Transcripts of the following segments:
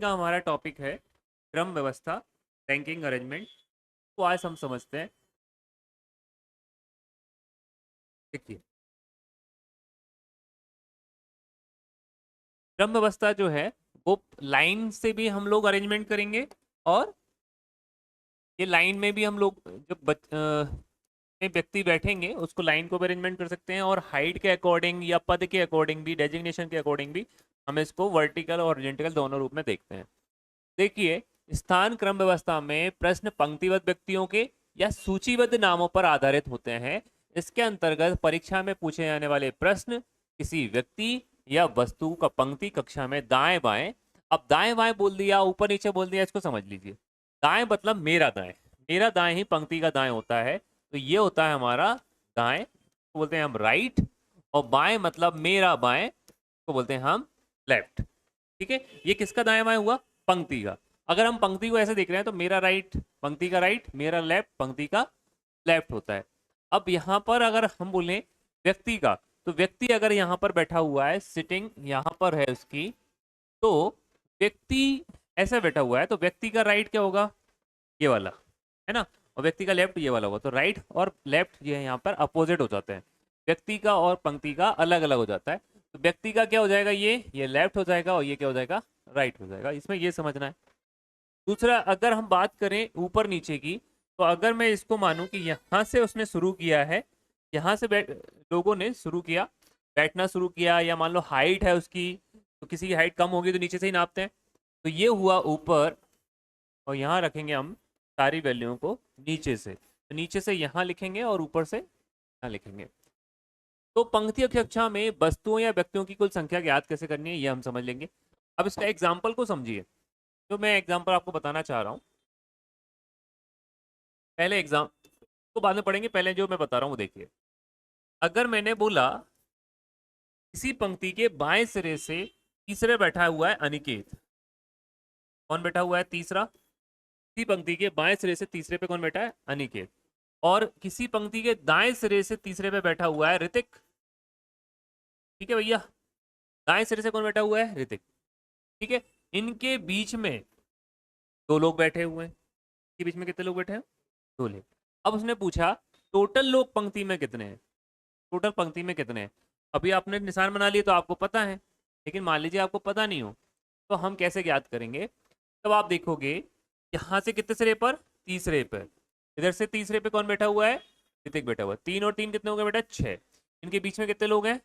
का हमारा टॉपिक है क्रम व्यवस्था, रैंकिंग अरेंजमेंट। तो आज हम समझते हैं। देखिए, क्रम व्यवस्था जो है वो लाइन से भी हम लोग अरेंजमेंट करेंगे, और ये लाइन में भी हम लोग जब में व्यक्ति बैठेंगे उसको लाइन को भी अरेंजमेंट कर सकते हैं, और हाइट के अकॉर्डिंग या पद के अकॉर्डिंग भी, डेजिग्नेशन के अकॉर्डिंग भी हम इसको वर्टिकल और हॉरिजॉन्टल दोनों रूप में देखते हैं। देखिए, स्थान क्रम व्यवस्था में प्रश्न पंक्तिबद्ध व्यक्तियों के या सूचीबद्ध नामों पर आधारित होते हैं। इसके अंतर्गत परीक्षा में पूछे जाने वाले प्रश्न किसी व्यक्ति या वस्तु का पंक्ति कक्षा में दाएं बाएं, अब दाएं बाएं बोल दिया, ऊपर नीचे बोल दिया, इसको समझ लीजिए। दाएं मतलब मेरा दाएं, मेरा दाएं ही पंक्ति का दाएं होता है, तो ये होता है हमारा दाएं, तो बोलते हैं हम राइट। और बाएं मतलब मेरा बाएं, तो बोलते हैं हम लेफ्ट। ठीक है, ये किसका दाएं बाएं हुआ? पंक्ति का। अगर हम पंक्ति को ऐसे देख रहे हैं तो मेरा राइट पंक्ति का राइट, मेरा लेफ्ट पंक्ति का लेफ्ट होता है। अब यहां पर अगर हम बोले व्यक्ति का, तो व्यक्ति अगर यहां पर बैठा हुआ है, सिटिंग यहां पर है उसकी, तो व्यक्ति ऐसे बैठा हुआ है, तो व्यक्ति का राइट क्या होगा? ये वाला, है ना। और व्यक्ति का लेफ्ट ये वाला होगा, तो राइट और लेफ्ट ये यहाँ पर अपोजिट हो जाते हैं। व्यक्ति का और पंक्ति का अलग अलग हो जाता है। तो व्यक्ति का क्या हो जाएगा? ये लेफ्ट हो जाएगा, और ये क्या हो जाएगा? राइट हो जाएगा। इसमें ये समझना है। दूसरा, अगर हम बात करें ऊपर नीचे की, तो अगर मैं इसको मानूं कि यहाँ से उसने शुरू किया है, यहाँ से लोगों ने शुरू किया, बैठना शुरू किया, या मान लो हाइट है उसकी, तो किसी की हाइट कम होगी तो नीचे से ही नापते हैं, तो ये हुआ ऊपर, और यहाँ रखेंगे हम सारी वैल्यूओं को नीचे से, तो नीचे से यहाँ लिखेंगे और ऊपर से यहाँ लिखेंगे। तो पंक्ति कक्षा में वस्तुओं या व्यक्तियों की कुल संख्या ज्ञात कैसे करनी है, ये हम समझ लेंगे। अब इसका एग्जाम्पल को समझिए, तो मैं एग्जाम्पल आपको बताना चाह रहा हूँ। पहले एग्जाम तो बाद में पढ़ेंगे, पहले जो मैं बता रहा हूँ वो देखिए। अगर मैंने बोला इसी पंक्ति के बाएं सिरे से तीसरे बैठा हुआ है अनिकेत, कौन बैठा हुआ है? तीसरा। इसी पंक्ति के बाएं सिरे से तीसरे पे कौन बैठा है? अनिकेत। और किसी पंक्ति के दाएं सिरे से तीसरे पे बैठा हुआ है ऋतिक। ठीक है भैया, दाएं सिरे से कौन बैठा हुआ है? ऋतिक। ठीक है, इनके बीच में दो लोग बैठे हुए हैं। इनके बीच में कितने लोग बैठे हैं? दो लोग। अब उसने पूछा टोटल लोग पंक्ति में कितने हैं, टोटल पंक्ति में कितने हैं। अभी आपने निशान बना लिए तो आपको पता है, लेकिन मान लीजिए आपको पता नहीं हो, तो हम कैसे ज्ञात करेंगे? तब आप देखोगे यहाँ से कितने सिरे पर? तीसरे पर। इधर से तीसरे पे कौन बैठा हुआ है? ऋतिक बैठा हुआ है। तीन और तीन कितने हो गए बेटा? छः। इनके बीच में कितने लोग हैं?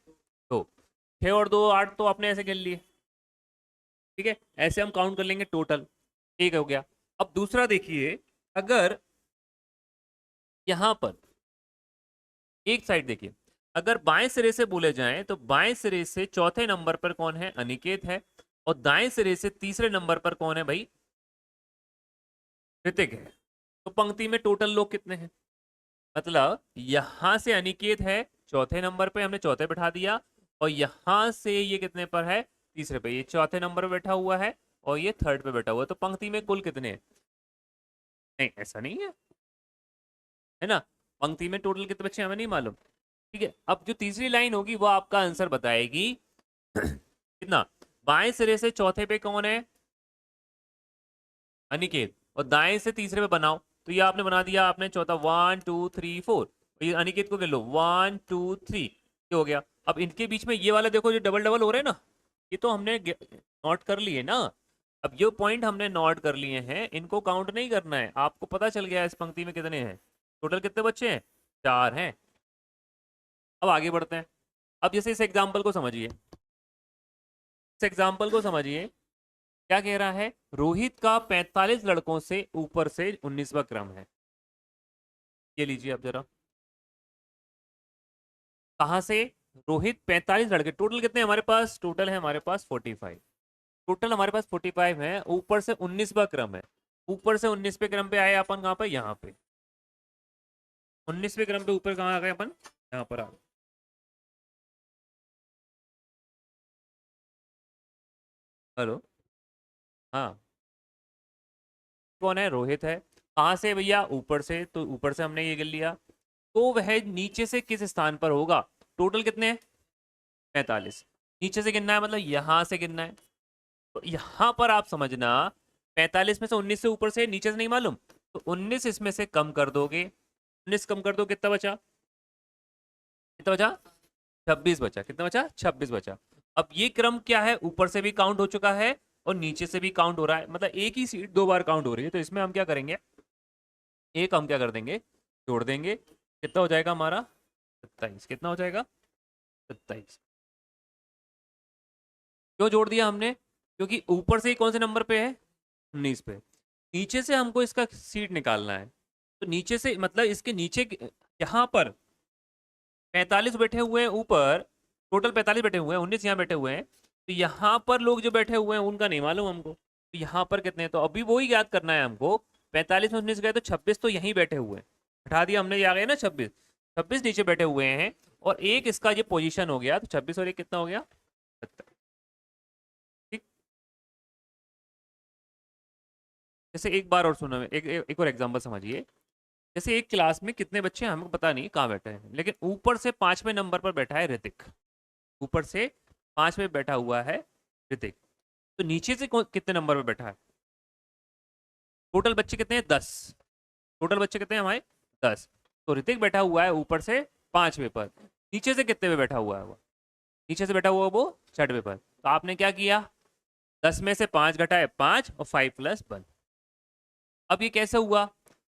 दो। छः और दो आठ, तो आपने ऐसे गिन लिए। ठीक है, ऐसे हम काउंट कर लेंगे टोटल। एक हो गया। अब दूसरा देखिए, अगर यहां पर एक साइड देखिए, अगर बाएं सिरे से बोले जाएं तो बाएं सिरे से चौथे नंबर पर कौन है? अनिकेत है। और दाएं सिरे से तीसरे नंबर पर कौन है भाई? ऋतिक है। तो पंक्ति में टोटल लोग कितने हैं? मतलब यहां से अनिकेत है चौथे नंबर पे, हमने चौथे बैठा दिया, और यहां से ये कितने पर है? तीसरे पे। ये चौथे नंबर पे बैठा हुआ है और ये थर्ड पे बैठा हुआ है, तो पंक्ति में कुल कितने हैं? नहीं, ऐसा नहीं है, है ना। पंक्ति में टोटल कितने बच्चे हमें नहीं मालूम। ठीक है, अब जो तीसरी लाइन होगी वो आपका आंसर बताएगी कितना। बाएं सिरे से चौथे पे कौन है? अनिकेत। और दाएं से तीसरे पे बनाओ, तो ये आपने बना दिया, आपने चौथा 1 2 3 4, ये अनिकेत को गिन लो 1 2 3, ये हो गया। अब इनके बीच में ये वाला देखो जो डबल डबल हो रहे हैं ना, ये तो हमने नोट कर लिए ना। अब ये पॉइंट हमने नोट कर लिए हैं, इनको काउंट नहीं करना है। आपको पता चल गया इस पंक्ति में कितने हैं, टोटल कितने बच्चे हैं? 4 हैं। अब आगे बढ़ते हैं। अब जैसे इस एग्जाम्पल को समझिए, इस एग्जाम्पल को समझिए, क्या कह रहा है? रोहित का 45 लड़कों से ऊपर से 19वां क्रम है। ये लीजिए आप जरा, कहां से? रोहित 45 लड़के, टोटल कितने हमारे पास? टोटल है हमारे पास 45। टोटल हमारे पास 45 है, ऊपर से 19वां क्रम है। ऊपर से 19वें क्रम पे आए अपन, कहां पे? यहाँ पे। 19वें क्रम पे ऊपर कहाँ आ गए अपन? यहाँ पर आ गए। हेलो, हाँ। कौन है? रोहित है। कहाँ से भैया? ऊपर से, तो ऊपर से हमने ये गिन लिया। तो वह नीचे से किस स्थान पर होगा? टोटल कितने हैं? 45। नीचे से गिनना है, मतलब यहां से गिनना है। तो यहाँ पर आप समझना 45 में से 19 से ऊपर से नीचे से नहीं मालूम, तो 19 इसमें से कम कर दोगे, 19 कम कर दो, कितना बचा, कितना बचा, 26 बचा, कितना बचा, 26 बचा। अब ये क्रम क्या है, ऊपर से भी काउंट हो चुका है और नीचे से भी काउंट हो रहा है, मतलब एक ही सीट दो बार काउंट हो रही है। तो इसमें हम क्या करेंगे, एक हम क्या कर देंगे, जोड़ देंगे, कितना हो जाएगा हमारा 27, कितना हो जाएगा 27। क्यों जोड़ दिया हमने, क्योंकि ऊपर से ही कौन से नंबर पे है, 19 पे, नीचे से हमको इसका सीट निकालना है। तो नीचे से मतलब इसके नीचे यहाँ पर 45 बैठे हुए हैं ऊपर, टोटल 45 बैठे हुए हैं, 19 यहाँ बैठे हुए हैं, तो यहाँ पर लोग जो बैठे हुए हैं उनका नहीं मालूम हमको, तो यहाँ पर कितने हैं, तो अभी वही याद करना है हमको, 45 में 19 गए तो 26 तो यहीं बैठे हुए हैं, हटा दिया हमने, ये आ गए ना 26, 26 नीचे बैठे हुए हैं, और एक इसका ये पोजीशन हो गया, तो 26 और एक कितना हो गया 70। ठीक, जैसे एक बार और सुनो, एक और एग्जाम्पल समझिए। जैसे एक क्लास में कितने बच्चे हैं हमको पता नहीं कहाँ बैठे हैं, लेकिन ऊपर से 5वें नंबर पर बैठा है ऋतिक, ऊपर से 5वें बैठा हुआ है ऋतिक, तो नीचे से कितने नंबर पर बैठा है, टोटल बच्चे कितने हैं 10, टोटल बच्चे कितने हैं हमारे 10, तो ऋतिक बैठा हुआ है ऊपर से 5वें पर, नीचे से कितने पे बैठा हुआ है वो, नीचे से बैठा हुआ है वो 6वें पर, तो आपने क्या किया, 10 में से 5 घटाए 5 और 5 प्लस 1। अब ये कैसे हुआ,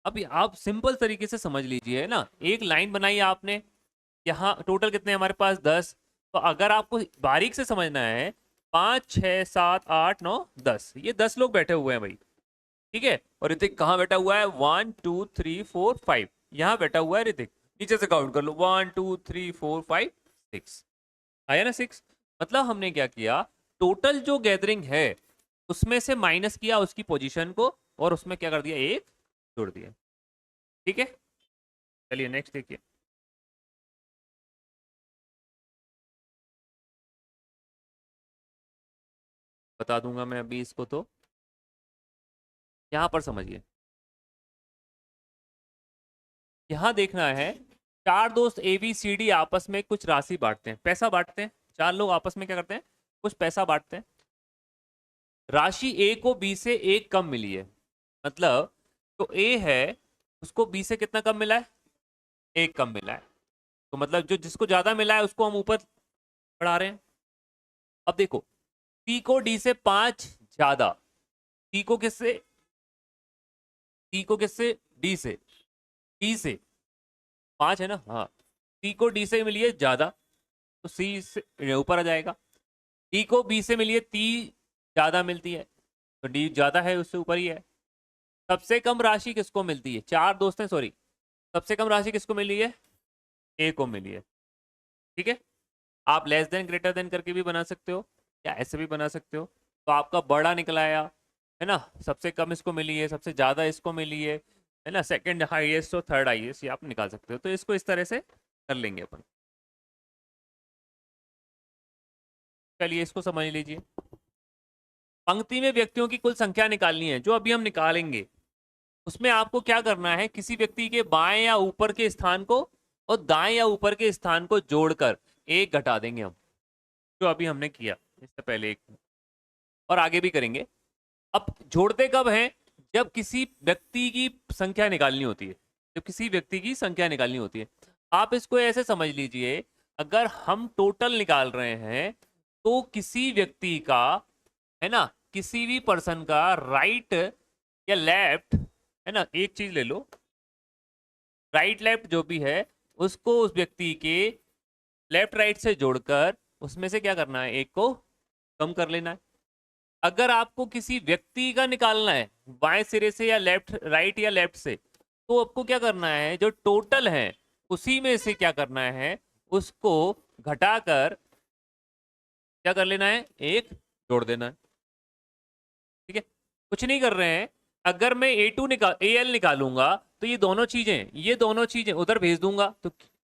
अब ये आप सिंपल तरीके से समझ लीजिए ना, एक लाइन बनाई आपने, यहाँ टोटल कितने हमारे पास 10, तो अगर आपको बारीक से समझना है, 5 6 7 8 9 10, ये 10 लोग बैठे हुए हैं भाई, ठीक है, और ऋतिक कहाँ बैठा हुआ है, 1 2 3 4 5, यहाँ बैठा हुआ है ऋतिक, नीचे से काउंट कर लो, 1 2 3 4 5 6, आया ना 6। मतलब हमने क्या किया, टोटल जो गैदरिंग है उसमें से माइनस किया उसकी पोजीशन को, और उसमें क्या कर दिया, एक जोड़ दिया, ठीक है। चलिए नेक्स्ट देखिए, बता दूंगा मैं अभी इसको, तो यहाँ पर समझिए, यहाँ देखना है, चार दोस्त ए बी सी डी आपस में कुछ राशि बांटते हैं, पैसा बांटते हैं, चार लोग आपस में क्या करते हैं, कुछ पैसा बांटते हैं, राशि ए को बी से एक कम मिली है, मतलब जो ए है उसको बी से कितना कम मिला है, एक कम मिला है, तो मतलब जो जिसको ज्यादा मिला है उसको हम ऊपर बढ़ा रहे हैं। अब देखो, सी को डी से 5 ज्यादा, सी को किससे, सी को किससे, डी से, डी से 5 है ना, हाँ, सी को डी से मिली है ज्यादा, तो सी से ऊपर आ जाएगा, डी को बी से मिली है 30 ज्यादा मिलती है, तो डी ज्यादा है उससे ऊपर ही है। सबसे कम राशि किसको मिलती है, चार दोस्त हैं सॉरी, सबसे कम राशि किसको मिली है, ए को मिली है, ठीक है। आप लेस देन ग्रेटर देन करके भी बना सकते हो, या ऐसे भी बना सकते हो, तो आपका बड़ा निकल आया, है ना, सबसे कम इसको मिली है, सबसे ज्यादा इसको मिली है ना, सेकंड हाईएस्ट और थर्ड हाईएस्ट, ये आप निकाल सकते हो, तो इसको इस तरह से कर लेंगे अपन। चलिए इसको समझ लीजिए, पंक्ति में व्यक्तियों की कुल संख्या निकालनी है, जो अभी हम निकालेंगे उसमें आपको क्या करना है, किसी व्यक्ति के बाएं या ऊपर के स्थान को और दाएं या ऊपर के स्थान को जोड़कर एक घटा देंगे हम, जो अभी हमने किया इससे पहले एक, और आगे भी करेंगे। अब जोड़ते कब हैं, जब किसी व्यक्ति की संख्या निकालनी होती है, जब किसी व्यक्ति की संख्या निकालनी होती है। आप इसको ऐसे समझ लीजिए, अगर हम टोटल निकाल रहे हैं तो किसी व्यक्ति का, है ना, किसी भी पर्सन का राइट या लेफ्ट, है ना, एक चीज ले लो, राइट लेफ्ट जो भी है उसको उस व्यक्ति के लेफ्ट राइट से जोड़कर उसमें से क्या करना है, एक को कम कर लेना है। अगर आपको किसी व्यक्ति का निकालना है बाएं सिरे से या लेफ्ट राइट या लेफ्ट से, तो आपको क्या करना है, जो टोटल है उसी में से क्या करना है, उसको घटाकर क्या कर लेना है, एक जोड़ देना है, ठीक है। कुछ नहीं कर रहे हैं, अगर मैं ए एल निकालूंगा तो ये दोनों चीजें उधर भेज दूंगा, तो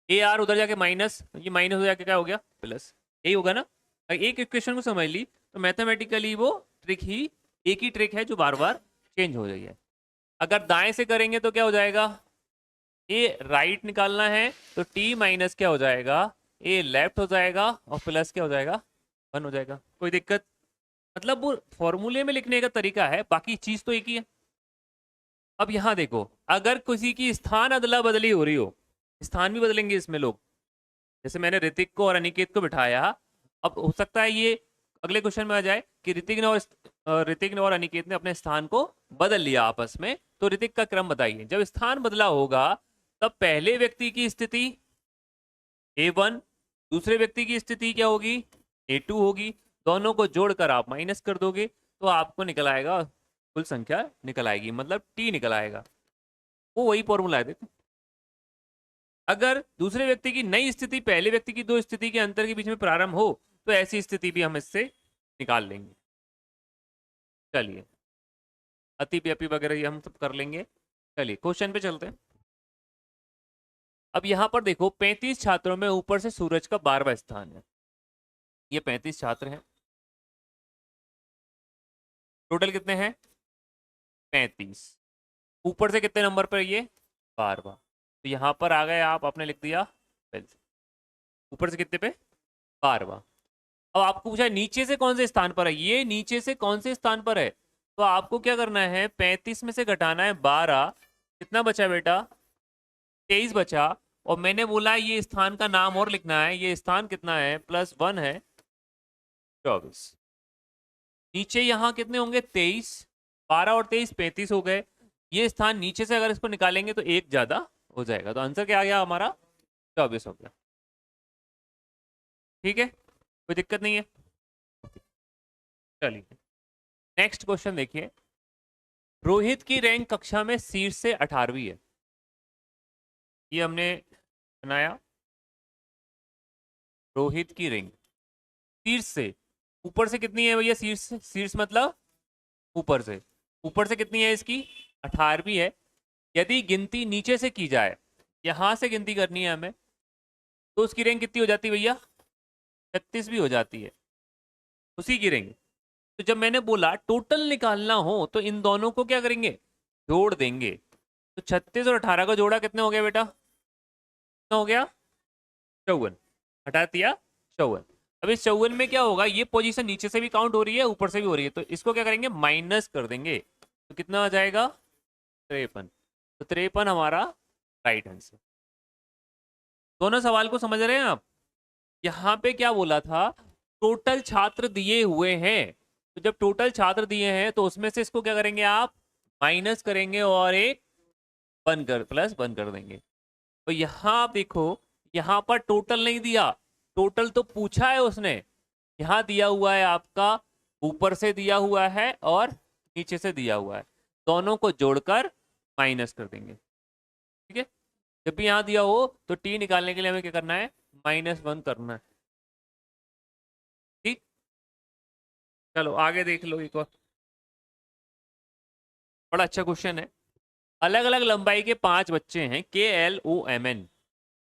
ए आर उधर जाके माइनस, ये माइनस हो जाके क्या हो गया प्लस, यही होगा ना। एक इक्वेशन को समझ ली तो मैथमेटिकली वो ट्रिक ही एक ही ट्रिक है जो बार बार चेंज हो रही है। अगर दाएं से करेंगे तो क्या हो जाएगा, ए राइट निकालना है तो टी माइनस क्या हो जाएगा, ए लेफ्ट हो जाएगा, और प्लस क्या हो जाएगा 1 हो जाएगा, कोई दिक्कत, मतलब वो फॉर्मूले में लिखने का तरीका है, बाकी चीज तो एक ही है। अब यहां देखो, अगर किसी की स्थान अदला बदली हो रही हो, स्थान भी बदलेंगे इसमें लोग। जैसे मैंने ऋतिक को और अनिकेत को बिठाया, अब हो सकता है ये अगले क्वेश्चन में आ जाए कि ऋतिक ने और अनिकेत ने अपने स्थान को बदल लिया आपस में, तो ऋतिक का क्रम बताइए। जब स्थान बदला होगा तब पहले व्यक्ति की स्थिति A1, दूसरे व्यक्ति की स्थिति क्या होगी, A2 होगी। दोनों को जोड़कर आप माइनस कर दोगे तो आपको निकल आएगा, कुल संख्या निकल आएगी, मतलब T निकल आएगा। वो वही फॉर्मूला है देखो। अगर दूसरे व्यक्ति की नई स्थिति पहले व्यक्ति की दो स्थिति के अंतर के बीच में प्रारंभ हो तो ऐसी स्थिति भी हम इससे निकाल लेंगे। चलिए, अति व्यपी वगैरह ये हम सब कर लेंगे। चलिए क्वेश्चन पे चलते हैं। अब यहां पर देखो 35 छात्रों में ऊपर से सूरज का 12वां स्थान है। ये 35 छात्र हैं, टोटल कितने हैं 35। ऊपर से कितने नंबर पर, ये 12वां। तो यहां पर आ गए आप, आपने लिख दिया ऊपर से कितने पे 12वां। अब आपको पूछा नीचे से कौन से स्थान पर है, ये नीचे से कौन से स्थान पर है, तो आपको क्या करना है 35 में से घटाना है 12, कितना बचा बेटा 23 बचा। और मैंने बोला ये स्थान का नाम और लिखना है, ये स्थान कितना है +1 है 24। नीचे यहाँ कितने होंगे 23, 12 और 23 35 हो गए। ये स्थान नीचे से अगर इसको निकालेंगे तो एक ज्यादा हो जाएगा, तो आंसर क्या आ गया हमारा 24 हो गया। ठीक है, कोई दिक्कत नहीं है। चलिए नेक्स्ट क्वेश्चन देखिए। रोहित की रैंक कक्षा में शीर्ष से 18वीं है। ये हमने बनाया, रोहित की रैंक शीर्ष से, ऊपर से कितनी है भैया, शीर्ष से, शीर्ष मतलब ऊपर से, ऊपर से कितनी है इसकी 18वीं है। यदि गिनती नीचे से की जाए, यहां से गिनती करनी है हमें, तो उसकी रैंक कितनी हो जाती है भैया 36 भी हो जाती है, उसी की रैंक। तो जब मैंने बोला टोटल निकालना हो तो इन दोनों को क्या करेंगे, जोड़ देंगे। तो 36 और 18 का जोड़ा कितने हो गया बेटा, कितना हो गया 54, हटा दिया 54। अब इस 54 में क्या होगा, ये पोजीशन नीचे से भी काउंट हो रही है ऊपर से भी हो रही है, तो इसको क्या करेंगे माइनस कर देंगे, तो कितना आ जाएगा 53। तो 53 हमारा राइट आंसर। दोनों सवाल को समझ रहे हैं आप। यहाँ पे क्या बोला था, टोटल छात्र दिए हुए हैं, तो जब टोटल छात्र दिए हैं तो उसमें से इसको क्या करेंगे आप माइनस करेंगे और एक प्लस वन कर देंगे। तो यहाँ आप देखो, यहाँ पर टोटल नहीं दिया, टोटल तो पूछा है उसने, यहाँ दिया हुआ है आपका, ऊपर से दिया हुआ है और नीचे से दिया हुआ है, दोनों को जोड़कर माइनस कर देंगे। ठीक है, जब भी यहाँ दिया हो तो टी निकालने के लिए हमें क्या करना है -1 करना है। ठीक, चलो आगे देख लो एक और बड़ा अच्छा क्वेश्चन है। अलग अलग लंबाई के 5 बच्चे हैं KLOMN।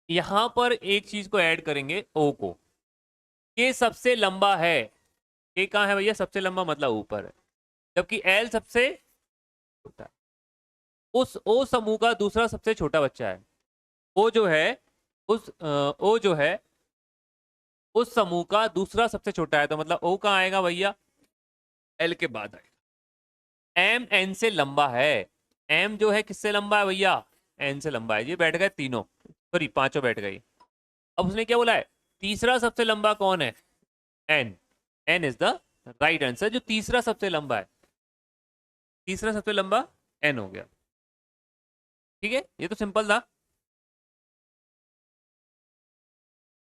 यहां पर एक चीज को ऐड करेंगे O को, के सबसे लंबा है, के कहाँ है भैया सबसे लंबा मतलब ऊपर है, जबकि L सबसे छोटा है। उस O समूह का दूसरा सबसे छोटा बच्चा है, O जो है O जो है उस समूह का दूसरा सबसे छोटा है, तो मतलब O कहाँ आएगा भैया L के बाद आएगा। M N से लंबा है, M जो है किससे लंबा है भैया N से लंबा है। ये बैठ गए तीनों, सॉरी पांचों बैठ गई। अब उसने क्या बोला है, तीसरा सबसे लंबा कौन है N, N is the right answer. जो तीसरा सबसे लंबा है, तीसरा सबसे लंबा N हो गया। ठीक है, ये तो सिंपल था।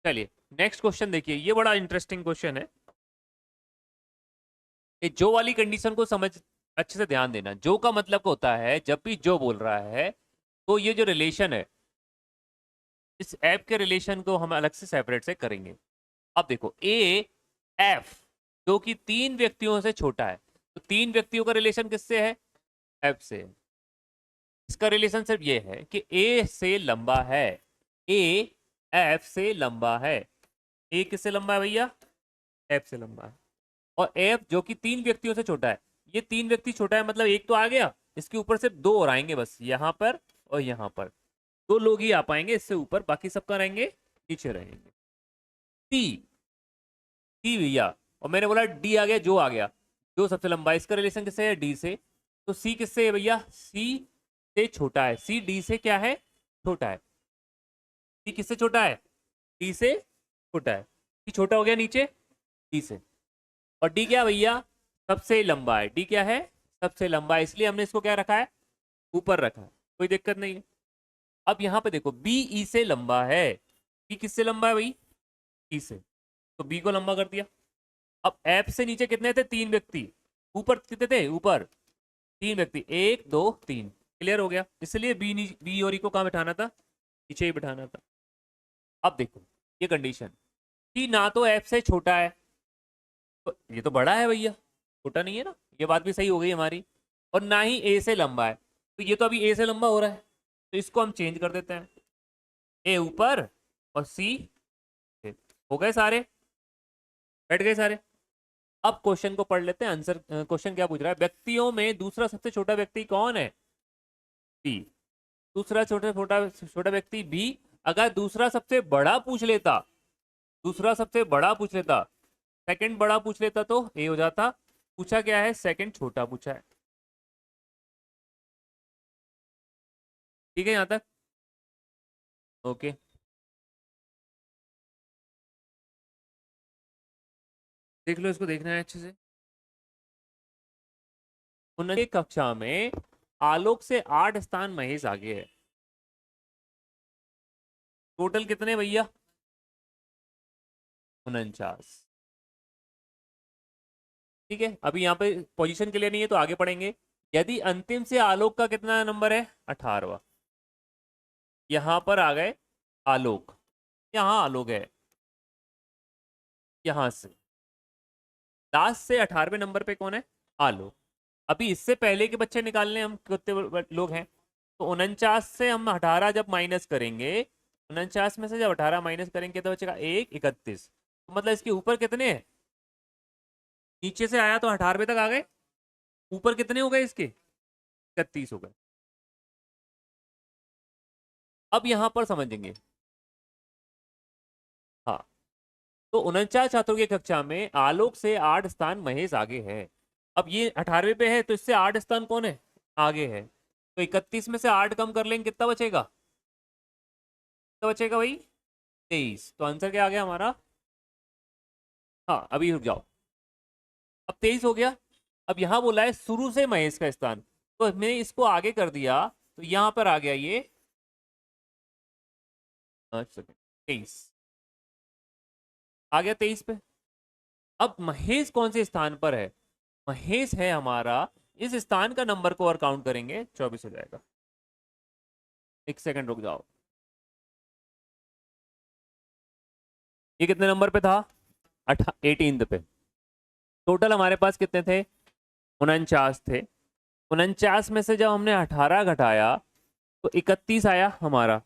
चलिए नेक्स्ट क्वेश्चन देखिए, ये बड़ा इंटरेस्टिंग क्वेश्चन है। ये जो वाली कंडीशन को समझ अच्छे से ध्यान देना। जो का मतलब होता है जब भी जो बोल रहा है तो ये जो रिलेशन है, इस ऐप के रिलेशन को हम अलग से सेपरेट से करेंगे। अब देखो AF जो कि 3 व्यक्तियों से छोटा है, तो 3 व्यक्तियों का रिलेशन किससे है F से। इसका रिलेशन सिर्फ ये है कि A से लंबा है, A F से लंबा है। A किससे लंबा है भैया F से लंबा है, और F जो कि 3 व्यक्तियों से छोटा है। ये 3 व्यक्ति छोटा है मतलब एक तो आ गया, इसके ऊपर से 2 और आएंगे, बस यहाँ पर और यहाँ पर 2 लोग ही आ पाएंगे इससे ऊपर, बाकी सबका रहेंगे नीचे रहेंगे। सी भैया, और मैंने बोला डी आ गया, जो आ गया, जो सबसे लंबा है, इसका रिलेशन किससे है? डी से। तो सी किससे है भैया? सी से छोटा है। सी डी से क्या है? छोटा है। सी किससे छोटा है? डी से छोटा है। सी छोटा हो गया नीचे डी से। और डी क्या भैया? सबसे लंबा है। डी क्या है? सबसे लंबा है, इसलिए हमने इसको क्या रखा है? ऊपर रखा है, कोई दिक्कत नहीं है। अब यहाँ पे देखो, बी ई से लंबा है। बी किससे लंबा है भाई? ई से। तो बी को लंबा कर दिया। अब एफ से नीचे कितने थे? 3 व्यक्ति। ऊपर कितने थे? ऊपर 3 व्यक्ति, 1 2 3। क्लियर हो गया? इसलिए बी और ई को कहाँ बैठाना था? नीचे ही बैठाना था। अब देखो ये कंडीशन कि ना तो एफ से छोटा है, तो ये तो बड़ा है भैया, छोटा नहीं है ना, ये बात भी सही हो गई हमारी। और ना ही ए से लंबा है, तो ये तो अभी ए से लंबा हो रहा है, तो इसको हम चेंज कर देते हैं। ए ऊपर और सी। हो गए सारे? बैठ गए सारे? अब क्वेश्चन को पढ़ लेते हैं। आंसर क्वेश्चन क्या पूछ रहा है? व्यक्तियों में दूसरा सबसे छोटा व्यक्ति कौन है? बी। दूसरा छोटा छोटा छोटा व्यक्ति बी। अगर दूसरा सबसे बड़ा पूछ लेता, दूसरा सबसे बड़ा पूछ लेता, सेकंड बड़ा पूछ लेता तो ए हो जाता। पूछा क्या है? सेकंड छोटा पूछा है। ठीक है यहां तक? ओके। देख लो, इसको देखना है अच्छे से। उनकी कक्षा में आलोक से 8 स्थान महेश आगे है। टोटल कितने भैया? 49। ठीक है, अभी यहाँ पे पोजीशन क्लियर नहीं है तो आगे पढ़ेंगे। यदि अंतिम से आलोक का कितना नंबर है? 18वां। यहां पर आ गए आलोक, यहाँ आलोक है, यहां से लास्ट से 18वें नंबर पे कौन है? आलोक। अभी इससे पहले के बच्चे निकालने हम कितने लोग हैं? तो 49 से हम 18 जब माइनस करेंगे, 49 में से जब 18 माइनस करेंगे तो बचेगा 1 31। तो मतलब इसके ऊपर कितने हैं? नीचे से आया तो 18वें तक आ गए, ऊपर कितने हो गए इसके? 31 हो गए। अब यहां पर समझेंगे। हाँ, तो 49 छात्रों की कक्षा में आलोक से 8 स्थान महेश आगे है। अब ये 18वें पे है तो इससे 8 स्थान कौन है? आगे है। तो 31 में से 8 कम कर लेंगे, कितना बचेगा? कितना बचेगा भाई? 23। तो आंसर क्या आ गया हमारा? हाँ, अभी रुक जाओ। अब 23 हो गया। अब यहां बोला है शुरू से महेश का स्थान, तो मैंने इसको आगे कर दिया, तो यहां पर आ गया ये 23 आ गया 23 पे। अब महेश कौन से स्थान पर है? महेश है हमारा, इस स्थान का नंबर को और काउंट करेंगे 24 हो जाएगा। एक सेकंड रुक जाओ। ये कितने नंबर पे था? 18 पे। टोटल हमारे पास कितने थे? 49 थे। 49 में से जब हमने 18 घटाया तो 31 आया हमारा।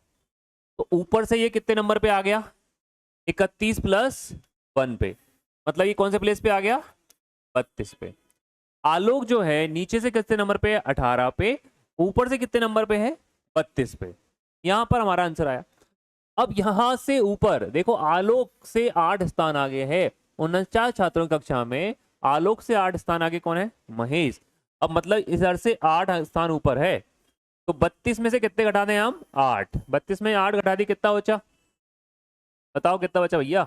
तो ऊपर से ये कितने नंबर पे आ गया? 31 प्लस 1 पे। मतलब ये कौन से प्लेस पे आ गया? 32 पे। आलोक जो है नीचे से कितने नंबर पे है? 18 पे। ऊपर से कितने नंबर पे है? 32 पे। यहां पर हमारा आंसर आया। अब यहां से ऊपर देखो, आलोक से 8 स्थान आगे है। 49 छात्रों की कक्षा में आलोक से 8 स्थान आगे कौन है? महेश। अब मतलब इधर से 8 स्थान ऊपर है, तो 32 में से कितने घटा दें हम? 8। 32 में 8 घटा दी, कितना बचा? बताओ कितना बचा भैया?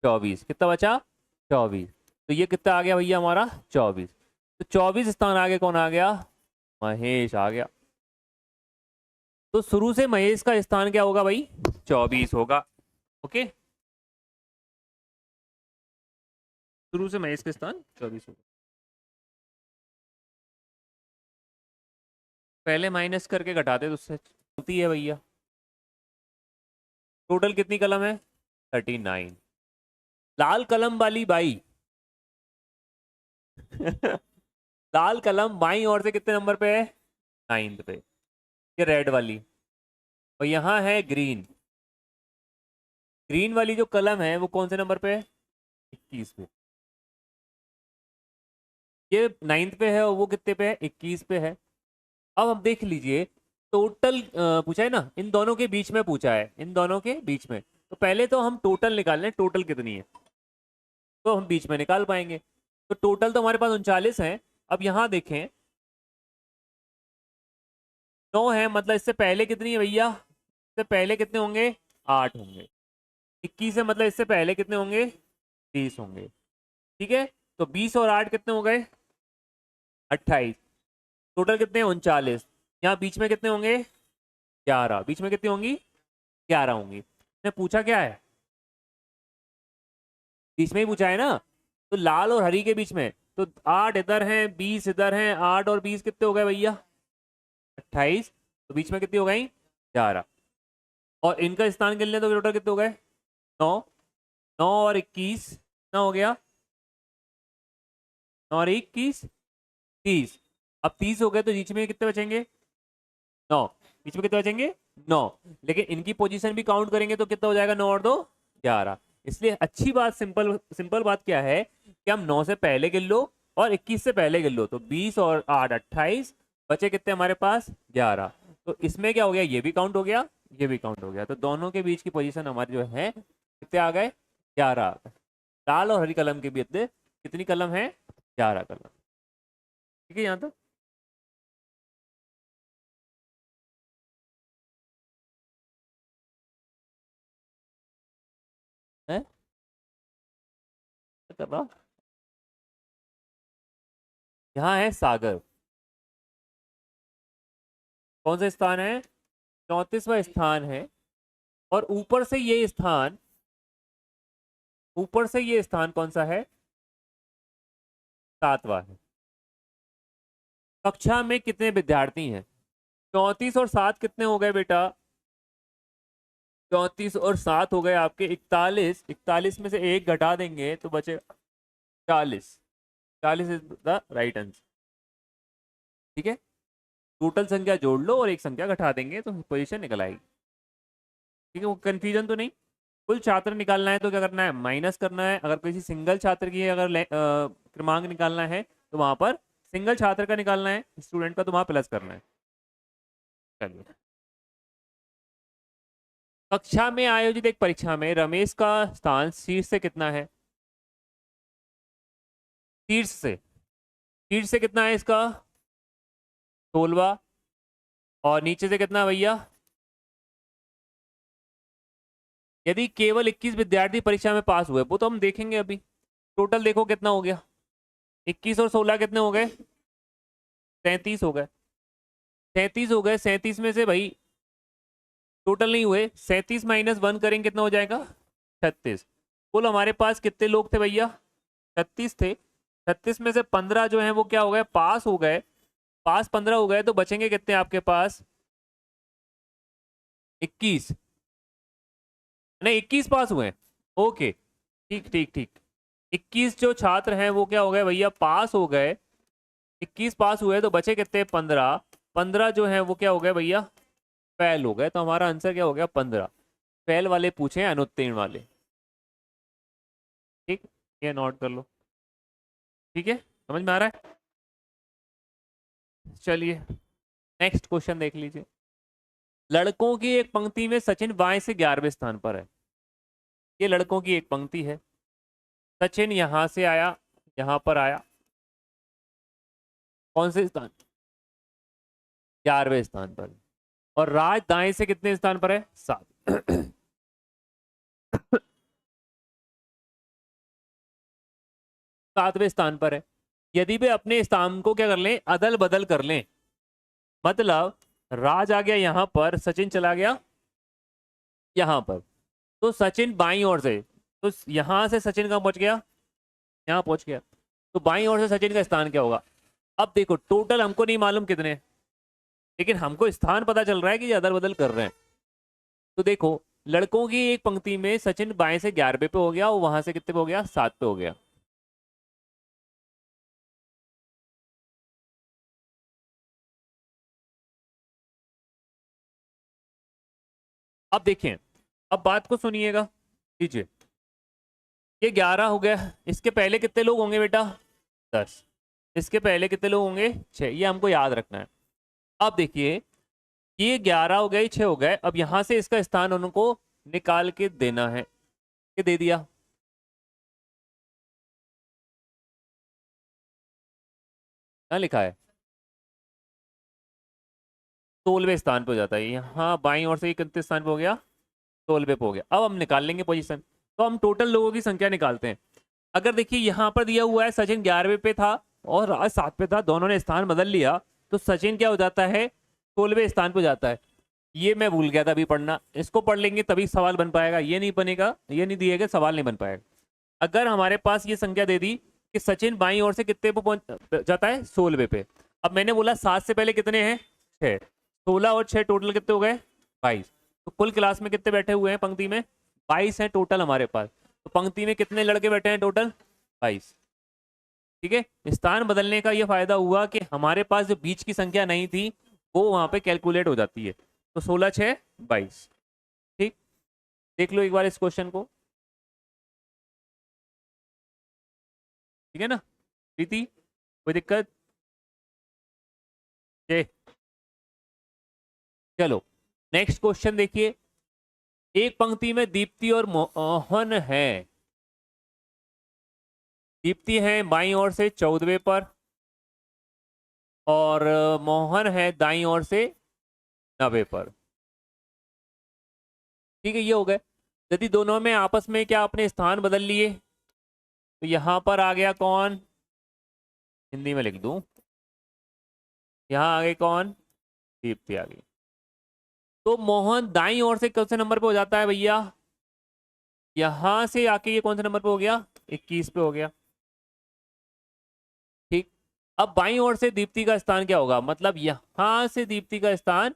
24। कितना बचा? 24। तो ये कितना आ गया भैया हमारा? 24। तो 24 स्थान आगे कौन आ गया? महेश आ गया। तो शुरू से महेश का स्थान क्या होगा भाई? 24 होगा। ओके, शुरू से महेश का स्थान 24 होगा। पहले माइनस करके घटाते तो उससे होती है भैया। टोटल कितनी कलम है? 39। लाल कलम वाली बाई लाल कलम बाई और से कितने नंबर पे है? 9th पे। ये रेड वाली, और यहाँ है ग्रीन। ग्रीन वाली जो कलम है वो कौन से नंबर पे है? 21 पे। ये 9th पे है और वो कितने पे है? 21 पे है। अब हम देख लीजिए, टोटल पूछा है ना, इन दोनों के बीच में पूछा है, इन दोनों के बीच में। तो पहले तो हम टोटल निकाल लें, टोटल कितनी है, तो हम बीच में निकाल पाएंगे। तो टोटल तो हमारे पास 39 है। अब यहाँ देखें 9 है, मतलब इससे पहले कितनी है भैया, इससे पहले कितने होंगे, 8 होंगे। 21 है, मतलब इससे पहले कितने होंगे, 30 होंगे। ठीक है, तो 20 और 8 कितने हो गए, 28। टोटल कितने, 39। यहाँ बीच में कितने होंगे, 11। बीच में कितनी होंगी, 11 होंगी। ने पूछा क्या है, बीच में ही पूछा है ना, तो लाल और हरी के बीच में। तो 8 इधर है, 20 इधर है, 8 और 20 कितने हो गए भैया, 28। तो बीच में कितनी हो गई, 11। और इनका स्थान गिन लें तो टोटल कितने हो गए, 9। 9 और 21 कितना हो गया, 9 और 21 30। अब 30 हो गए तो बीच में कितने बचेंगे, 9। बीच में कितने बचेंगे, 9। लेकिन इनकी पोजीशन भी काउंट करेंगे तो कितना हो जाएगा, 9 और 2 11। इसलिए अच्छी बात, सिंपल सिंपल बात क्या है कि हम 9 से पहले गिन लो और 21 से पहले गिन लो, तो 20 और 8 28, बचे कितने हमारे पास, 11। तो इसमें क्या हो गया, ये भी काउंट हो गया, ये भी काउंट हो गया। तो दोनों के बीच की पोजीशन हमारी जो है कितने आ गए, 11 आ गए। लाल और हरी कलम के बीच कितनी कलम है, 11 कलम। ठीक है, यहाँ तक। है क्या कर रहा, यहाँ है सागर। कौन सा स्थान है, 34वां स्थान है। और ऊपर से ये स्थान कौन सा है, 7वां है। कक्षा में कितने विद्यार्थी हैं, 34 और 7 कितने हो गए बेटा, 34 और 7 हो गए आपके 41। 41 में से एक घटा देंगे तो बचे 40। 40 इज द राइट आंसर। ठीक है, टोटल संख्या जोड़ लो और एक संख्या घटा देंगे तो पोजीशन निकल आएगी। ठीक है, वो कंफ्यूजन तो नहीं। कुल छात्र निकालना है तो क्या करना है, माइनस करना है। अगर किसी सिंगल छात्र की अगर क्रमांक निकालना है तो वहां पर सिंगल छात्र का निकालना है, स्टूडेंट का तो वहां प्लस करना है। चलिए, कक्षा में आयोजित एक परीक्षा में रमेश का स्थान शीर्ष से कितना है, शीर्ष से, शीर्ष से कितना है इसका, 16। और नीचे से कितना भैया, यदि केवल 21 विद्यार्थी परीक्षा में पास हुए, वो तो हम देखेंगे अभी। टोटल देखो कितना हो गया, 21 और 16 कितने हो गए, 37 हो गए। 37 हो गए, 37 में से भाई टोटल नहीं हुए, 37 माइनस 1 करेंगे कितना हो जाएगा, 36। कुल हमारे पास कितने लोग थे भैया, 36 थे। 36 में से 15 जो है वो क्या हो गए, पास हो गए। पास 15 हो गए तो बचेंगे कितने आपके पास, 21। नहीं, 21 पास हुए, ओके, ठीक ठीक ठीक। 21 जो छात्र हैं वो क्या हो गए भैया, पास हो गए। 21 पास हुए तो बचे कितने, 15। 15 जो है वो क्या हो गए भैया, फेल हो गए। तो हमारा आंसर क्या हो गया, 15। फेल वाले पूछे, अनुत्तीर्ण वाले। ठीक, ये नोट कर लो। ठीक है, समझ में आ रहा है। चलिए, नेक्स्ट क्वेश्चन देख लीजिए। लड़कों की एक पंक्ति में सचिन बाएं से 11वें स्थान पर है। ये लड़कों की एक पंक्ति है, सचिन यहां से आया, यहां पर आया, कौन से स्थान, 11वें स्थान पर। और राज दाएं से कितने स्थान पर है, 7। 7वें स्थान पर है। यदि वे अपने स्थान को क्या कर लें, अदल बदल कर लें, मतलब राज आ गया यहां पर, सचिन चला गया यहां पर, तो सचिन बाईं ओर से, तो यहां से सचिन कहां पहुंच गया, यहां पहुंच गया, तो बाईं ओर से सचिन का स्थान क्या होगा। अब देखो टोटल हमको नहीं मालूम कितने, लेकिन हमको स्थान पता चल रहा है कि ये अदल बदल कर रहे हैं। तो देखो, लड़कों की एक पंक्ति में सचिन बाएं से 11वें पे हो गया और वहां से कितने पे हो गया, 7 पे हो गया। अब देखिए, अब बात को सुनिएगा, लीजिए, ये 11 हो गया, इसके पहले कितने लोग होंगे बेटा, 10। इसके पहले कितने लोग होंगे, 6। ये हमको याद रखना है। अब देखिए, ये 11 हो गए, 6 हो गए। अब यहां से इसका स्थान उनको निकाल के देना है, ये दे दिया। क्या लिखा है? 16वें स्थान पे हो जाता है। यहाँ बाईं ओर से ये कितने स्थान पे हो गया? 16वें पे हो गया। अब हम निकाल लेंगे पोजीशन। तो हम टोटल लोगों की संख्या निकालते हैं। अगर देखिए यहाँ पर दिया हुआ है सचिन 11वें पे था और राज 7 पे था, दोनों ने स्थान बदल लिया, तो सचिन क्या हो जाता है? 16वें स्थान पे जाता है। ये मैं भूल गया था अभी पढ़ना, इसको पढ़ लेंगे तभी सवाल बन पाएगा, ये नहीं बनेगा, ये नहीं दिएगा सवाल नहीं बन पाएगा। अगर हमारे पास ये संख्या दे दी कि सचिन बाईं ओर से कितने पे पहुंच जाता है? 16वें पे। अब मैंने बोला 7 से पहले कितने हैं? 6। 16 और 6 टोटल कितने हो गए? 22। तो कुल क्लास में कितने बैठे हुए हैं पंक्ति में? 22 हैं टोटल हमारे पास। तो पंक्ति में कितने लड़के बैठे हैं टोटल? 22। ठीक है, स्थान बदलने का ये फायदा हुआ कि हमारे पास जो बीच की संख्या नहीं थी वो वहां पे कैलकुलेट हो जाती है। तो 16 6 22। ठीक, देख लो एक बार इस क्वेश्चन को। ठीक है ना प्रीति, कोई दिक्कत? चलो नेक्स्ट क्वेश्चन देखिए। एक पंक्ति में दीप्ति और मोहन है। दीप्ति है बाईं ओर से 14वें पर और मोहन है दाईं ओर से 9वें पर। ठीक है, ये हो गए। यदि दोनों में आपस में क्या अपने स्थान बदल लिए तो यहां पर आ गया कौन? हिंदी में लिख दूं, यहां आ गए कौन? दीप्ति आ गई। तो मोहन दाईं ओर से कौन से नंबर पे हो जाता है भैया? यहां से आके ये कौन से नंबर पे हो गया? 21 पे हो गया। ठीक, अब बाईं ओर से दीप्ति का स्थान क्या होगा? मतलब यहां से दीप्ति का स्थान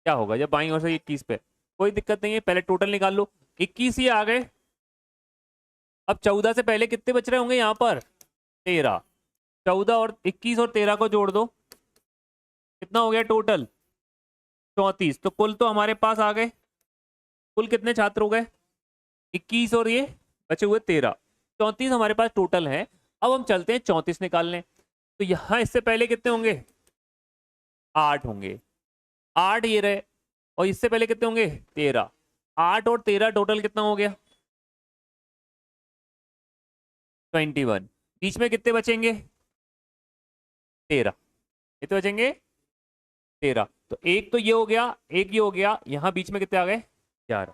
क्या होगा जब बाईं ओर से 21 पे? कोई दिक्कत नहीं है, पहले टोटल निकाल लो। 21 ही आ गए। अब 14 से पहले कितने बच रहे होंगे यहाँ पर? 13। 14 और 21 और 13 को जोड़ दो, कितना हो गया टोटल? 34। तो कुल तो हमारे पास आ गए, कुल कितने छात्र हो गए? 21 और ये बचे हुए 13, 34 हमारे पास टोटल है। अब हम चलते हैं 34 निकालने। तो यहाँ इससे पहले कितने होंगे? 8 होंगे। 8 ये रहे, और इससे पहले कितने होंगे? 13। 8 और 13 टोटल कितना हो गया? 21। बीच में कितने बचेंगे? 13। कितने बचेंगे? 13। तो एक तो ये हो गया, एक ये हो गया, यहाँ बीच में कितने आ गए? 11।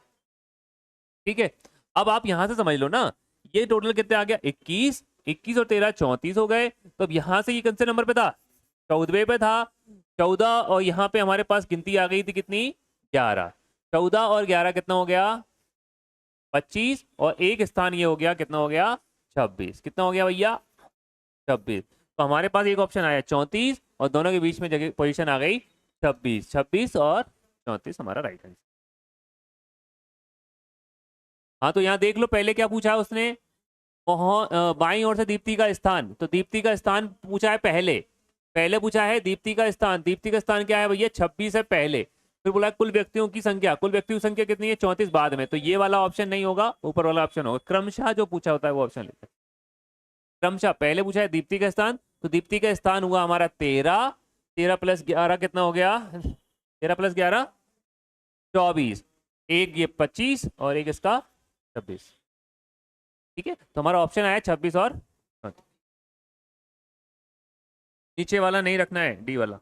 ठीक है, अब आप यहां से समझ लो ना, ये टोटल कितने आ गया? 21। 21 और 13 34 हो गए। तो अब यहां से ये कौन से नंबर पे था? 14वें पे था। 14 और यहाँ पे हमारे पास गिनती आ गई थी कितनी? 11। 14 और 11 कितना हो गया? 25। और एक स्थान ये हो गया, कितना हो गया? 26। कितना हो गया भैया? 26। तो हमारे पास एक ऑप्शन आया 34 और दोनों के बीच में जगह पोजीशन आ गई 26। 26 और 34 हमारा राइट आंसर। हाँ तो यहाँ देख लो पहले क्या पूछा है उसने? बाईं ओर से दीप्ति का स्थान, तो दीप्ति का स्थान पूछा है पहले। पहले पूछा है दीप्ति का स्थान। दीप्ति का स्थान क्या है भैया? 26 है पहले। फिर बोला कुल व्यक्तियों की संख्या, कुल व्यक्तियों की संख्या कितनी है? 34 बाद में। तो ये वाला ऑप्शन नहीं होगा, ऊपर वाला ऑप्शन होगा। क्रमशः जो पूछा होता है वो ऑप्शन लेते हैं। क्रमशः पहले पूछा है दीप्ति का स्थान, तो दीप्ति का स्थान हुआ हमारा 13। 13 प्लस 11 कितना हो गया? 13 प्लस 11 24। एक ये 25 और एक इसका 26। ठीक है, तो हमारा ऑप्शन आया 26 और 34। नीचे वाला नहीं रखना है, डी वाला।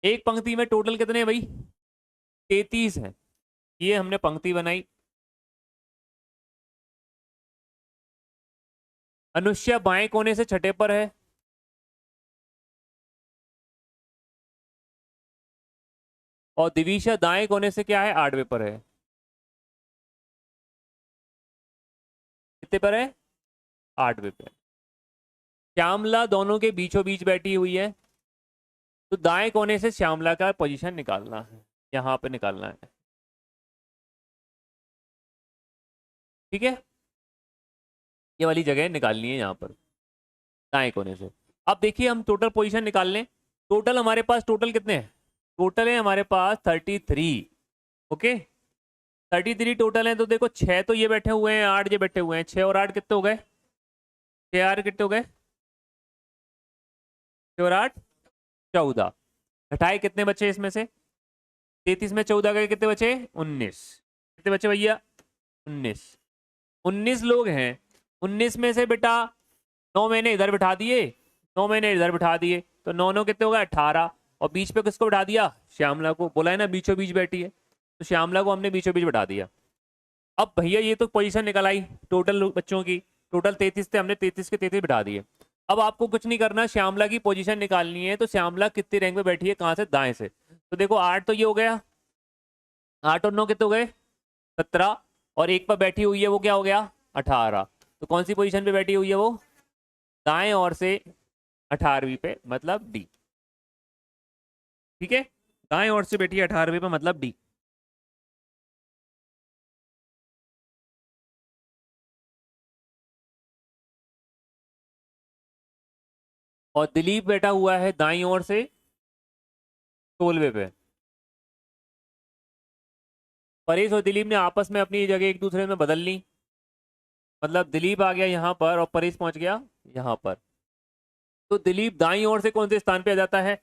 एक पंक्ति में टोटल कितने हैं भाई? 33 है। ये हमने पंक्ति बनाई। अनुष्या बाएं कोने से छठे पर है और दिविशा दाएं कोने से क्या है? 8वें पर है। कितने पर है? 8वें पे। श्यामला दोनों के बीचों बीच बैठी हुई है, तो दाएं कोने से श्यामला का पोजीशन निकालना है, यहां पे निकालना है। ठीक है, ये वाली जगह निकालनी है यहाँ पर दाएं कोने से। अब देखिए हम टोटल पोजीशन निकाल लें। टोटल हमारे पास टोटल कितने हैं? टोटल है हमारे पास 33। ओके, 33 टोटल है। तो देखो 6 तो ये बैठे हुए हैं, 8 ये बैठे हुए हैं। 6 और 8 कितने हो गए? 6 8 कितने हो गए? 6 और 8 14। घटाए कितने बचे इसमें से? 33 में 14 गए, कितने बचे? 19। कितने बचे भैया? 19। 19 लोग हैं। 19 में से बेटा 9 मैंने इधर बिठा दिए 9 मैंने इधर बिठा दिए, तो 9 9 कितने हो गए 18। और बीच पे किसको बिठा दिया, श्यामला को, बोला है ना बीचों बीच बैठी है, तो श्यामला को हमने बीचों बीच बिठा दिया। अब भैया ये तो पोजीशन निकल आई टोटल बच्चों की, टोटल 33 थे, हमने 33 के 33 बिठा दिए। अब आपको कुछ नहीं करना, श्यामला की पोजीशन निकालनी है। तो श्यामला कितनी रैंक पे बैठी है, कहाँ से, दाएं से। तो देखो 8 तो ये हो गया, 8 और 9 कितने हो गए 17, और एक पर बैठी हुई है वो क्या हो गया 18। तो कौन सी पोजीशन पे बैठी हुई है वो, दाएं ओर से 18वीं पे, मतलब डी। ठीक है, दाएं ओर से बैठी है 18वीं पे, मतलब डी। और दिलीप बैठा हुआ है दाई ओर से 16वें पे। परेश और दिलीप ने आपस में अपनी जगह एक दूसरे में बदल ली, मतलब दिलीप आ गया यहाँ पर और परेश पहुंच गया यहाँ पर। तो दिलीप दाई ओर से कौन से स्थान पे आ जाता है,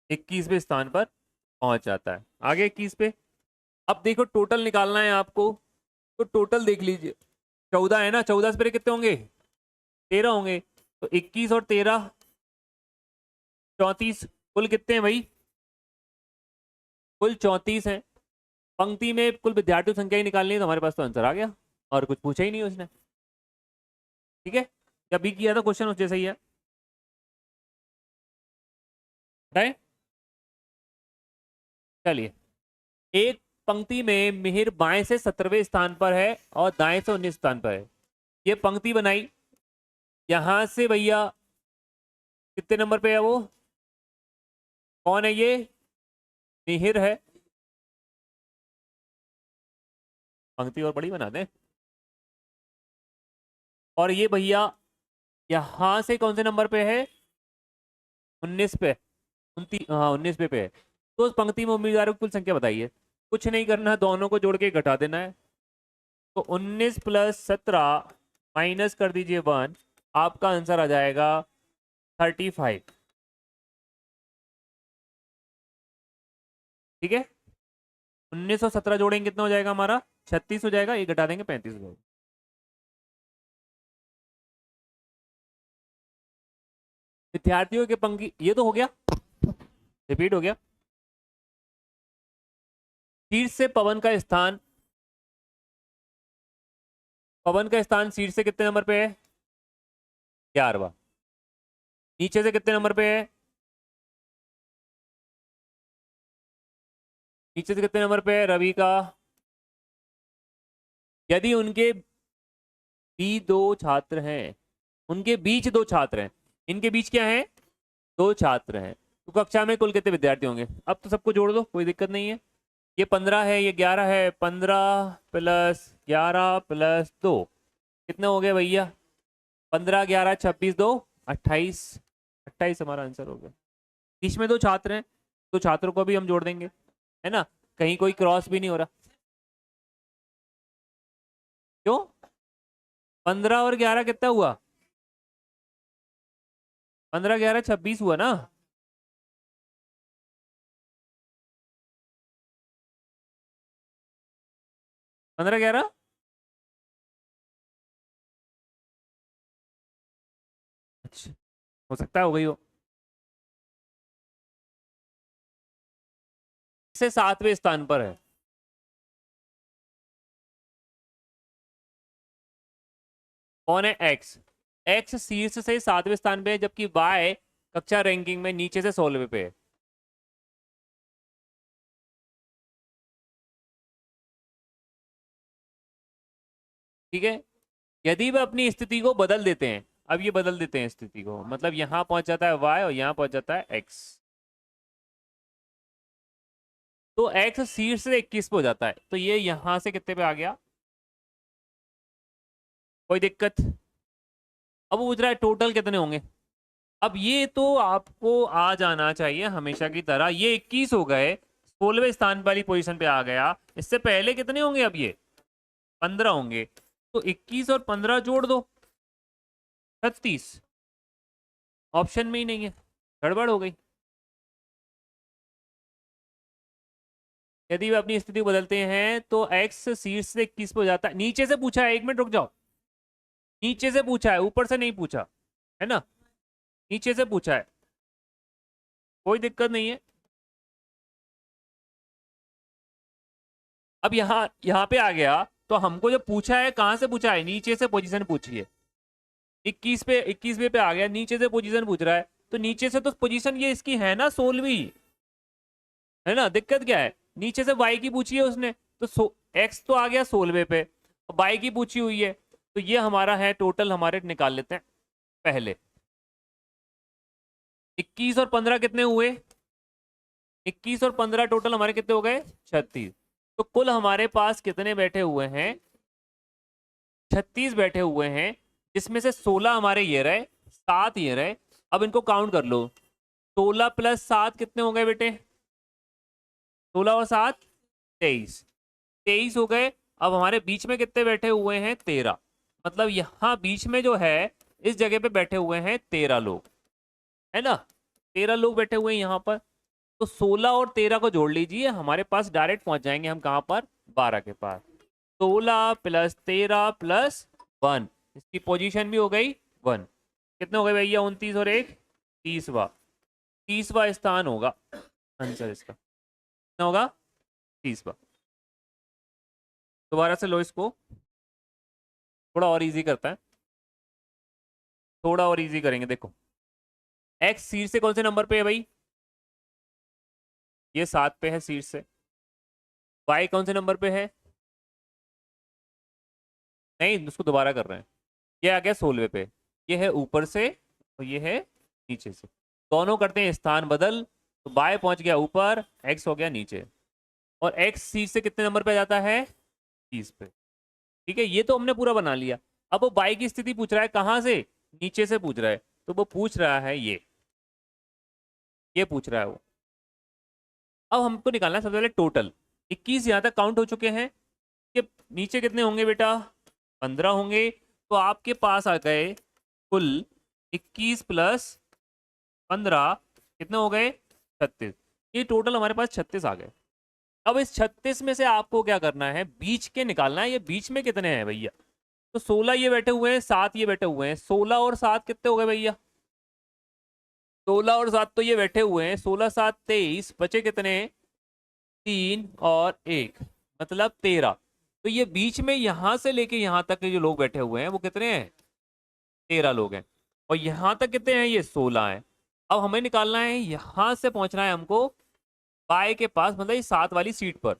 21वें स्थान पर पहुंच जाता है। आगे 21 पे। अब देखो टोटल निकालना है आपको, तो टोटल देख लीजिए, 14 है ना, 14 से पहले कितने होंगे 13 होंगे, तो 21 और 13 34, कुल कितने हैं भाई, कुल 34 है। पंक्ति में कुल विद्यार्थियों की संख्या ही निकालनी है, तो हमारे पास तो आंसर आ गया, और कुछ पूछा ही नहीं उसने। ठीक है, जब भी किया था क्वेश्चन उस जैसा ही है। बताए, चलिए। एक पंक्ति में मिहिर बाएं से 17वें स्थान पर है और दाएं से 19 स्थान पर है। ये पंक्ति बनाई, यहां से भैया कितने नंबर पे है वो, कौन है ये, मिहिर है। पंक्ति और बड़ी बना दें। और ये भैया यहां से कौन से नंबर पे है, 19 पे, 29, हाँ 19 पे है। तो उस पंक्ति में उम्मीदवारों की कुल संख्या बताइए। कुछ नहीं करना, दोनों को जोड़ के घटा देना है। तो 19 + 17 माइनस कर दीजिए 1, आपका आंसर आ जाएगा 35। ठीक है, 19 और 17 जोड़ेंगे कितना हो जाएगा हमारा, 36 हो जाएगा, ये घटा देंगे 35 हो जाएगा। विद्यार्थियों के पंक्ति, ये तो हो गया, रिपीट हो गया। शीर्ष से पवन का स्थान, पवन का स्थान शीर्ष से कितने नंबर पे है, 11वां। नीचे से कितने नंबर पे है, नीचे से कितने नंबर पे है रवि का। यदि उनके भी दो छात्र हैं, उनके बीच दो छात्र हैं, इनके बीच क्या है, दो छात्र हैं, तो कक्षा में कुल कितने विद्यार्थी होंगे। अब तो सबको जोड़ दो, कोई दिक्कत नहीं है। ये 15 है, ये 11 है, 15 + 11 + 2 कितने हो गए भैया, 15 11 26 2 28, 28 हमारा आंसर हो गया। बीच में दो छात्र हैं, तो छात्रों को भी हम जोड़ देंगे, है ना, कहीं कोई क्रॉस भी नहीं हो रहा। क्यों, 15 और 11 कितना हुआ, 15 11 26 हुआ ना। 15 11, अच्छा, हो सकता है हो गई हो। से 7वें स्थान पर है, कौन है, एक्स। एक्स शीर्ष से 7वें स्थान पे है, जबकि वाई कक्षा रैंकिंग में नीचे से 16वें पे है। ठीक है, यदि वे अपनी स्थिति को बदल देते हैं, अब ये बदल देते हैं स्थिति को, मतलब यहां पहुंच जाता है वाई और यहां पहुंच जाता है एक्स, तो एक्स शीर्ष से 21 पे हो जाता है, तो ये यहां से कितने पे आ गया, कोई दिक्कत। अब वो पूछ रहा है टोटल कितने होंगे। अब ये तो आपको आ जाना चाहिए हमेशा की तरह, ये 21 हो गए, 16वें स्थान वाली पोजीशन पे आ गया। इससे पहले कितने होंगे, अब ये 15 होंगे, तो 21 और 15 जोड़ दो 36, ऑप्शन में ही नहीं है, गड़बड़ हो गई। यदि वे अपनी स्थिति को बदलते हैं तो एक्स शीर्ष से 21 पे हो जाता है। नीचे से पूछा है, 1 मिनट रुक जाओ, नीचे से पूछा है, ऊपर से नहीं पूछा है ना, नीचे से पूछा है, कोई दिक्कत नहीं है। अब यहाँ पे आ गया तो हमको जो पूछा है कहाँ से पूछा है, नीचे से पोजीशन पूछी है। 21वें पे आ गया, नीचे से पोजीशन पूछ रहा है, तो नीचे से तो पोजीशन ये इसकी है ना 16वीं, है ना। दिक्कत क्या है, नीचे से y की पूछी है उसने, तो x तो आ गया 16वें पे, y की पूछी हुई है, तो ये हमारा है टोटल, हमारे निकाल लेते हैं पहले। 21 और 15 कितने हुए, 21 और 15 टोटल हमारे कितने हो गए 36। तो कुल हमारे पास कितने बैठे हुए हैं, 36 बैठे हुए हैं, जिसमें से 16 हमारे ये रहे, 7 ये रहे। अब इनको काउंट कर लो, 16 + 7 कितने हो गए बेटे, 16 और 7 23, 23 हो गए। अब हमारे बीच में कितने बैठे हुए हैं 13, मतलब यहाँ बीच में जो है इस जगह पे बैठे हुए हैं 13 लोग, है ना। 13 लोग बैठे हुए हैं यहाँ पर, तो 16 और 13 को जोड़ लीजिए, हमारे पास डायरेक्ट पहुंच जाएंगे हम कहाँ पर, 12 के पास। 16 + 13 + 1, इसकी पोजीशन भी हो गई 1, कितने हो गए भैया 29 और 1 30वां स्थान होगा आंसर इसका, कितना होगा 30वां। दोबारा से लो इसको, थोड़ा और इजी करता है, थोड़ा और इजी करेंगे। देखो x शीर्ष से कौन से नंबर पे है भाई, ये 7 पे है शीर्ष से। y कौन से नंबर पे है, नहीं उसको दोबारा कर रहे हैं, ये आ गया 16वें पे, ये है ऊपर से और ये है नीचे से, दोनों करते हैं स्थान बदल, तो y पहुंच गया ऊपर, x हो गया नीचे, और x शीर्ष से कितने नंबर पे जाता है 30 पे। ठीक है, ये तो हमने पूरा बना लिया। अब वो y की स्थिति पूछ रहा है कहां से, नीचे से पूछ रहा है, तो वो पूछ रहा है ये पूछ रहा है वो। अब हमको निकालना है सबसे पहले टोटल, 21 यहाँ तक काउंट हो चुके हैं, कि नीचे कितने होंगे बेटा 15 होंगे, तो आपके पास आ गए कुल 21 + 15 कितने हो गए 36, ये टोटल हमारे पास 36 आ गए। अब इस 36 में से आपको क्या करना है, बीच के निकालना है, ये बीच में कितने हैं भैया, तो 16 ये बैठे हुए हैं, 7 ये बैठे हुए हैं, 16 और 7 कितने हो गए भैया, 16 और 7 तो ये बैठे हुए हैं, 16 7 23, बचे कितने 3 और 1, मतलब 13। तो ये बीच में यहां से लेके यहां तक के जो लोग बैठे हुए हैं वो कितने हैं 13 लोग हैं, और यहां तक कितने हैं ये 16 हैं। अब हमें निकालना है, यहां से पहुंचना है हमको बाय के पास, मतलब ये 7 वाली सीट पर।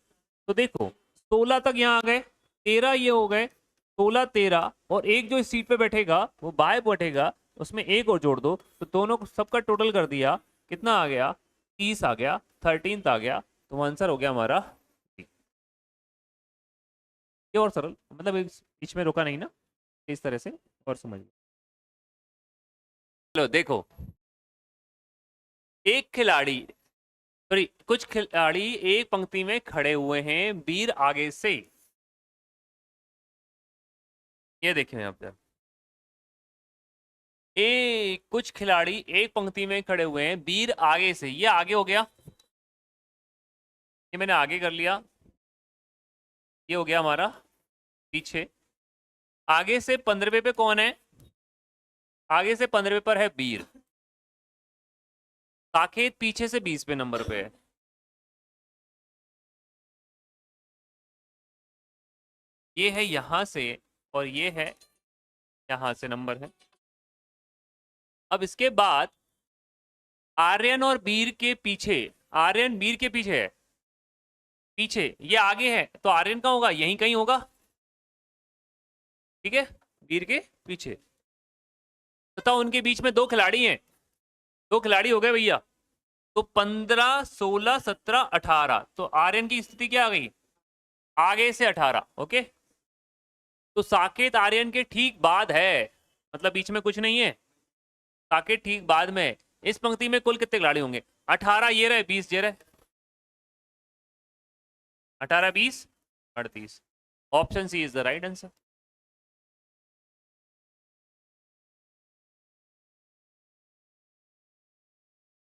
तो देखो 16 तक यहाँ आ गए, 13 ये हो गए, 16 13, और एक जो इस सीट पे बैठेगा वो बाय बैठेगा, उसमें एक और जोड़ दो, तो दोनों को सबका टोटल कर दिया, कितना आ गया 30 आ गया, 13 आ गया, तो आंसर हो गया हमारा D। ये और सरल, मतलब बीच में रुका नहीं ना, इस तरह से और समझ लो। चलो देखो, एक खिलाड़ी, सॉरी कुछ खिलाड़ी एक पंक्ति में खड़े हुए हैं, वीर आगे से, ये देखिए यहाँ पे, कुछ खिलाड़ी एक पंक्ति में खड़े हुए हैं, वीर आगे से, ये आगे हो गया, ये मैंने आगे कर लिया, ये हो गया हमारा पीछे। आगे से 15वें पे कौन है, आगे से 15वें पर है वीर, साकेत पीछे से 20वें नंबर पे है, ये है यहां से, और ये है यहां से नंबर है। अब इसके बाद आर्यन और वीर के पीछे, आर्यन वीर के पीछे है, पीछे ये आगे है, तो आर्यन का होगा यहीं कहीं होगा, ठीक है, वीर के पीछे। बताओ उनके बीच में 2 खिलाड़ी हैं, 2 खिलाड़ी हो गए भैया, तो 15 16 17 18, तो आर्यन की स्थिति क्या आ गई आगे से 18, ओके। तो साकेत आर्यन के ठीक बाद है, मतलब बीच में कुछ नहीं है, साकेत ठीक बाद में है। इस पंक्ति में कुल कितने खिलाड़ी होंगे 18 ये रहे, 20 ये रहे, 18 20 38, option C is the right answer.